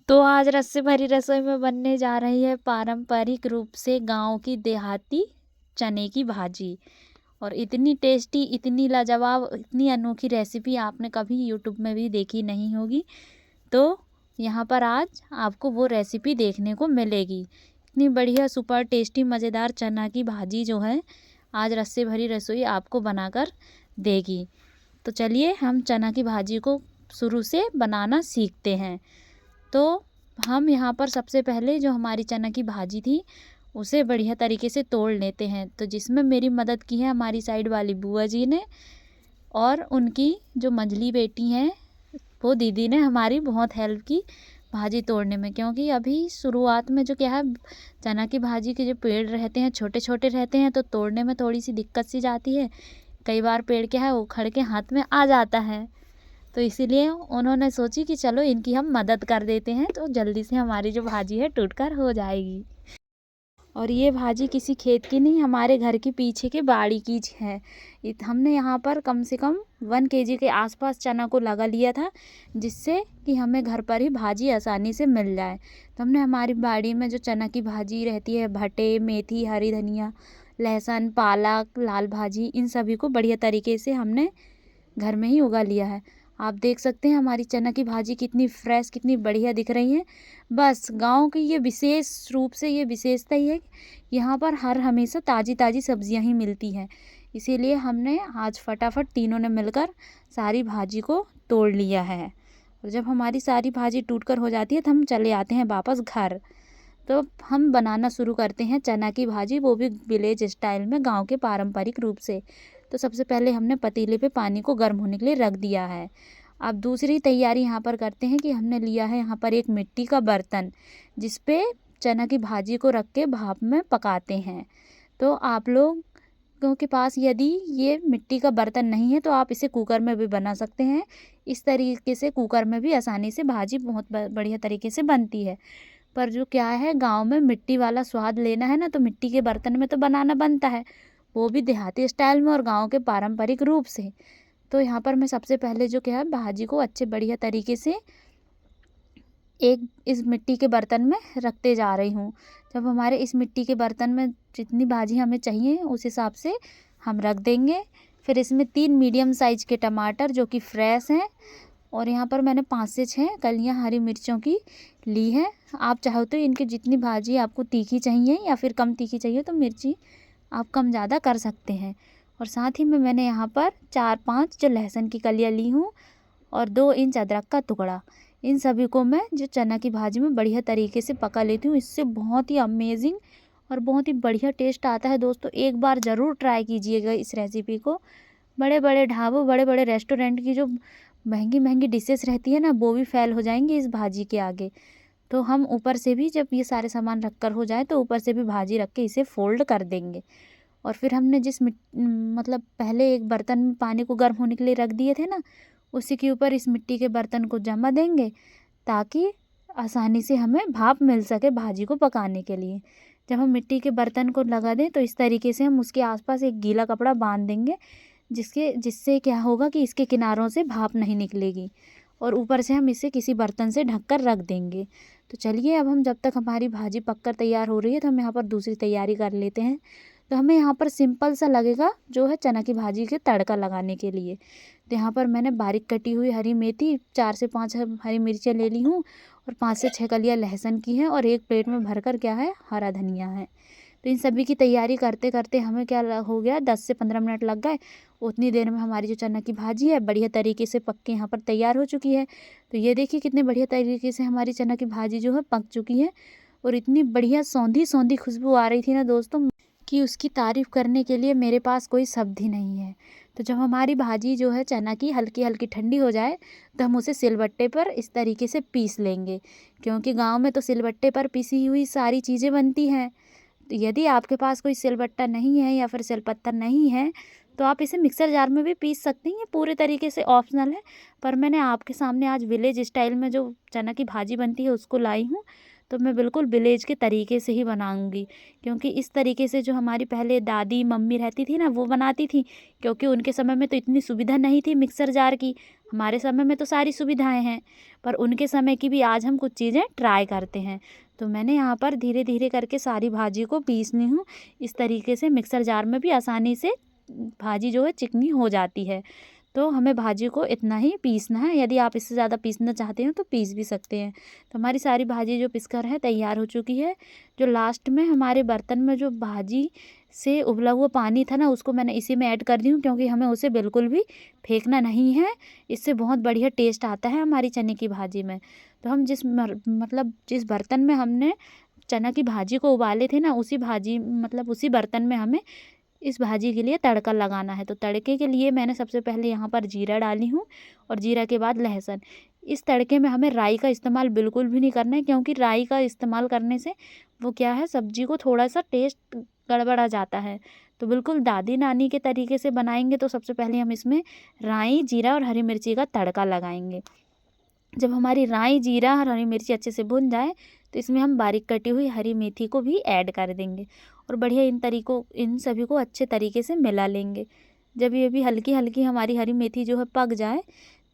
तो आज रस्से भरी रसोई में बनने जा रही है पारंपरिक रूप से गांव की देहाती चने की भाजी। और इतनी टेस्टी, इतनी लाजवाब, इतनी अनोखी रेसिपी आपने कभी यूट्यूब में भी देखी नहीं होगी। तो यहाँ पर आज आपको वो रेसिपी देखने को मिलेगी। इतनी बढ़िया सुपर टेस्टी मज़ेदार चना की भाजी जो है आज रस्से भरी रसोई आपको बनाकर देगी। तो चलिए हम चना की भाजी को शुरू से बनाना सीखते हैं। तो हम यहाँ पर सबसे पहले जो हमारी चना की भाजी थी उसे बढ़िया तरीके से तोड़ लेते हैं। तो जिसमें मेरी मदद की है हमारी साइड वाली बुआ जी ने, और उनकी जो मंझली बेटी हैं वो दीदी ने हमारी बहुत हेल्प की भाजी तोड़ने में। क्योंकि अभी शुरुआत में जो क्या है, चना की भाजी के जो पेड़ रहते हैं छोटे छोटे रहते हैं, तो तोड़ने में थोड़ी सी दिक्कत सी जाती है। कई बार पेड़ क्या है उखड़ के हाथ में आ जाता है। तो इसीलिए उन्होंने सोची कि चलो इनकी हम मदद कर देते हैं, तो जल्दी से हमारी जो भाजी है टूटकर हो जाएगी। और ये भाजी किसी खेत की नहीं, हमारे घर के पीछे के बाड़ी की है। हमने यहाँ पर कम से कम 1 kg के आसपास चना को लगा लिया था, जिससे कि हमें घर पर ही भाजी आसानी से मिल जाए। तो हमने हमारी बाड़ी में जो चना की भाजी रहती है, भटे, मेथी, हरी धनिया, लहसुन, पालक, लाल भाजी, इन सभी को बढ़िया तरीके से हमने घर में ही उगा लिया है। आप देख सकते हैं हमारी चना की भाजी कितनी फ्रेश, कितनी बढ़िया दिख रही है। बस गांव की ये विशेष रूप से ये विशेषता ही है कि यहाँ पर हर हमेशा ताज़ी ताज़ी सब्जियां ही मिलती हैं। इसीलिए हमने आज फटाफट तीनों ने मिलकर सारी भाजी को तोड़ लिया है। और जब हमारी सारी भाजी टूटकर हो जाती है तो हम चले आते हैं वापस घर। तो हम बनाना शुरू करते हैं चना की भाजी, वो भी विलेज स्टाइल में, गांव के पारंपरिक रूप से। तो सबसे पहले हमने पतीले पे पानी को गर्म होने के लिए रख दिया है। अब दूसरी तैयारी यहाँ पर करते हैं कि हमने लिया है यहाँ पर एक मिट्टी का बर्तन, जिस पे चना की भाजी को रख के भाप में पकाते हैं। तो आप लोगों के पास यदि ये मिट्टी का बर्तन नहीं है तो आप इसे कुकर में भी बना सकते हैं। इस तरीके से कुकर में भी आसानी से भाजी बहुत बढ़िया तरीके से बनती है। पर जो क्या है, गांव में मिट्टी वाला स्वाद लेना है ना, तो मिट्टी के बर्तन में तो बनाना बनता है, वो भी देहाती स्टाइल में और गांव के पारंपरिक रूप से। तो यहाँ पर मैं सबसे पहले जो क्या है भाजी को अच्छे बढ़िया तरीके से एक इस मिट्टी के बर्तन में रखते जा रही हूँ। जब हमारे इस मिट्टी के बर्तन में जितनी भाजी हमें चाहिए उस हिसाब से हम रख देंगे। फिर इसमें 3 मीडियम साइज के टमाटर जो कि फ्रेश हैं, और यहाँ पर मैंने 5 से 6 कलियाँ हरी मिर्चों की ली है। आप चाहो तो इनकी जितनी भाजी आपको तीखी चाहिए या फिर कम तीखी चाहिए तो मिर्ची आप कम ज़्यादा कर सकते हैं। और साथ ही में मैंने यहाँ पर 4-5 जो लहसुन की कलियाँ ली हूँ और 2 इंच अदरक का टुकड़ा। इन सभी को मैं जो चना की भाजी में बढ़िया तरीके से पका लेती हूँ। इससे बहुत ही अमेजिंग और बहुत ही बढ़िया टेस्ट आता है। दोस्तों एक बार ज़रूर ट्राई कीजिएगा इस रेसिपी को। बड़े बड़े ढाबों, बड़े बड़े रेस्टोरेंट की जो महंगी महंगी डिशेस रहती है ना, वो भी फेल हो जाएंगी इस भाजी के आगे। तो हम ऊपर से भी जब ये सारे सामान रख कर हो जाए तो ऊपर से भी भाजी रख के इसे फोल्ड कर देंगे। और फिर हमने मतलब पहले एक बर्तन में पानी को गर्म होने के लिए रख दिए थे ना, उसी के ऊपर इस मिट्टी के बर्तन को जमा देंगे, ताकि आसानी से हमें भाप मिल सके भाजी को पकाने के लिए। जब हम मिट्टी के बर्तन को लगा दें तो इस तरीके से हम उसके आसपास एक गीला कपड़ा बांध देंगे, जिससे क्या होगा कि इसके किनारों से भाप नहीं निकलेगी। और ऊपर से हम इसे किसी बर्तन से ढककर रख देंगे। तो चलिए अब हम जब तक हमारी भाजी पककर तैयार हो रही है तो हम यहाँ पर दूसरी तैयारी कर लेते हैं। तो हमें यहाँ पर सिंपल सा लगेगा जो है चना की भाजी के तड़का लगाने के लिए। तो यहाँ पर मैंने बारीक कटी हुई हरी मेथी, 4 से 5 हरी मिर्चें ले ली हूँ, और 5 से 6 कलियाँ लहसुन की हैं, और एक प्लेट में भरकर क्या है हरा धनिया है। तो इन सभी की तैयारी करते करते हमें क्या हो गया, 10 से 15 मिनट लग गए। उतनी देर में हमारी जो चना की भाजी है बढ़िया तरीके से पक के यहाँ पर तैयार हो चुकी है। तो ये देखिए कितने बढ़िया तरीके से हमारी चना की भाजी जो है पक चुकी है, और इतनी बढ़िया सौंधी सौंधी खुशबू आ रही थी ना दोस्तों कि उसकी तारीफ़ करने के लिए मेरे पास कोई शब्द ही नहीं है। तो जब हमारी भाजी जो है चना की हल्की हल्की ठंडी हो जाए तो हम उसे सिलबट्टे पर इस तरीके से पीस लेंगे, क्योंकि गांव में तो सिलबट्टे पर पिसी हुई सारी चीज़ें बनती हैं। तो यदि आपके पास कोई सिलबट्टा नहीं है या फिर सिलपत्ता नहीं है तो आप इसे मिक्सर जार में भी पीस सकती हैं, पूरे तरीके से ऑप्शनल है। पर मैंने आपके सामने आज विलेज स्टाइल में जो चना की भाजी बनती है उसको लाई हूँ। तो मैं बिल्कुल विलेज के तरीके से ही बनाऊँगी, क्योंकि इस तरीके से जो हमारी पहले दादी मम्मी रहती थी ना वो बनाती थी, क्योंकि उनके समय में तो इतनी सुविधा नहीं थी मिक्सर जार की। हमारे समय में तो सारी सुविधाएं हैं, पर उनके समय की भी आज हम कुछ चीज़ें ट्राई करते हैं। तो मैंने यहाँ पर धीरे धीरे करके सारी भाजी को पीसनी हूँ। इस तरीके से मिक्सर जार में भी आसानी से भाजी जो है चिकनी हो जाती है। तो हमें भाजी को इतना ही पीसना है, यदि आप इससे ज़्यादा पीसना चाहते हो तो पीस भी सकते हैं। तो हमारी सारी भाजी जो पिसकर है तैयार हो चुकी है। जो लास्ट में हमारे बर्तन में जो भाजी से उबला हुआ पानी था ना, उसको मैंने इसी में ऐड कर दी हूँ, क्योंकि हमें उसे बिल्कुल भी फेंकना नहीं है। इससे बहुत बढ़िया टेस्ट आता है हमारी चने की भाजी में। तो हम जिस बर्तन में हमने चना की भाजी को उबाले थे ना, उसी बर्तन में हमें इस भाजी के लिए तड़का लगाना है। तो तड़के के लिए मैंने सबसे पहले यहाँ पर जीरा डाली हूँ, और जीरा के बाद लहसुन। इस तड़के में हमें राई का इस्तेमाल बिल्कुल भी नहीं करना है, क्योंकि राई का इस्तेमाल करने से वो क्या है, सब्जी को थोड़ा सा टेस्ट गड़बड़ा जाता है। तो बिल्कुल दादी नानी के तरीके से बनाएंगे तो सबसे पहले हम इसमें राई, जीरा और हरी मिर्ची का तड़का लगाएंगे। जब हमारी राई, जीरा और हरी मिर्ची अच्छे से भुन जाए तो इसमें हम बारीक कटी हुई हरी मेथी को भी ऐड कर देंगे, और बढ़िया इन सभी को अच्छे तरीके से मिला लेंगे। जब ये भी हल्की हल्की हमारी हरी मेथी जो है पक जाए,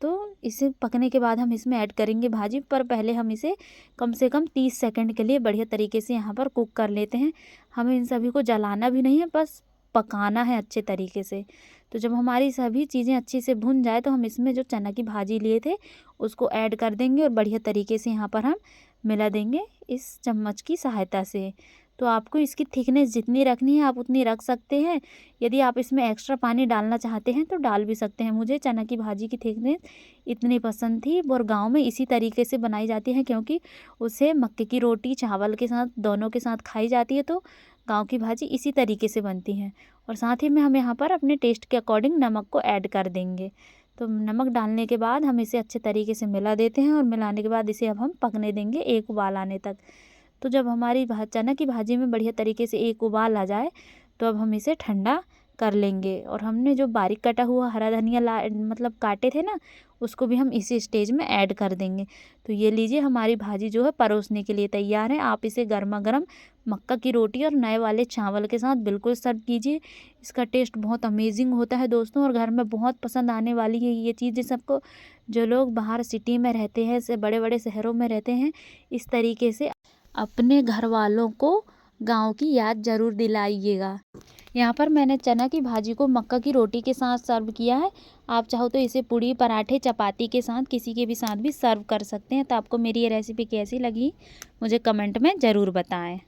तो इसे पकने के बाद हम इसमें ऐड करेंगे भाजी। पर पहले हम इसे कम से कम 30 सेकंड के लिए बढ़िया तरीके से यहाँ पर कुक कर लेते हैं। हमें इन सभी को जलाना भी नहीं है, बस पकाना है अच्छे तरीके से। तो जब हमारी सभी चीज़ें अच्छे से भुन जाए तो हम इसमें जो चना की भाजी लिए थे उसको ऐड कर देंगे, और बढ़िया तरीके से यहाँ पर हम मिला देंगे इस चम्मच की सहायता से। तो आपको इसकी थिकनेस जितनी रखनी है आप उतनी रख सकते हैं। यदि आप इसमें एक्स्ट्रा पानी डालना चाहते हैं तो डाल भी सकते हैं। मुझे चना की भाजी की थिकनेस इतनी पसंद थी, और गांव में इसी तरीके से बनाई जाती है, क्योंकि उसे मक्के की रोटी चावल के साथ दोनों के साथ खाई जाती है। तो गाँव की भाजी इसी तरीके से बनती है। और साथ ही में हम यहाँ पर अपने टेस्ट के अकॉर्डिंग नमक को ऐड कर देंगे। तो नमक डालने के बाद हम इसे अच्छे तरीके से मिला देते हैं, और मिलाने के बाद इसे अब हम पकने देंगे एक उबाल आने तक। तो जब हमारी चना की भाजी में बढ़िया तरीके से एक उबाल आ जाए तो अब हम इसे ठंडा कर लेंगे। और हमने जो बारीक कटा हुआ हरा धनिया काटे थे ना, उसको भी हम इसी स्टेज में ऐड कर देंगे। तो ये लीजिए, हमारी भाजी जो है परोसने के लिए तैयार है। आप इसे गर्मा गर्म मक्का की रोटी और नए वाले चावल के साथ बिल्कुल सर्व कीजिए। इसका टेस्ट बहुत अमेजिंग होता है दोस्तों, और घर में बहुत पसंद आने वाली है ये चीज़ें सबको। जो लोग बाहर सिटी में रहते हैं, से बड़े बड़े शहरों में रहते हैं, इस तरीके से अपने घर वालों को गांव की याद ज़रूर दिलाइएगा। यहाँ पर मैंने चना की भाजी को मक्का की रोटी के साथ सर्व किया है। आप चाहो तो इसे पूड़ी, पराठे, चपाती के साथ किसी के भी साथ भी सर्व कर सकते हैं। तो आपको मेरी ये रेसिपी कैसी लगी मुझे कमेंट में ज़रूर बताएं।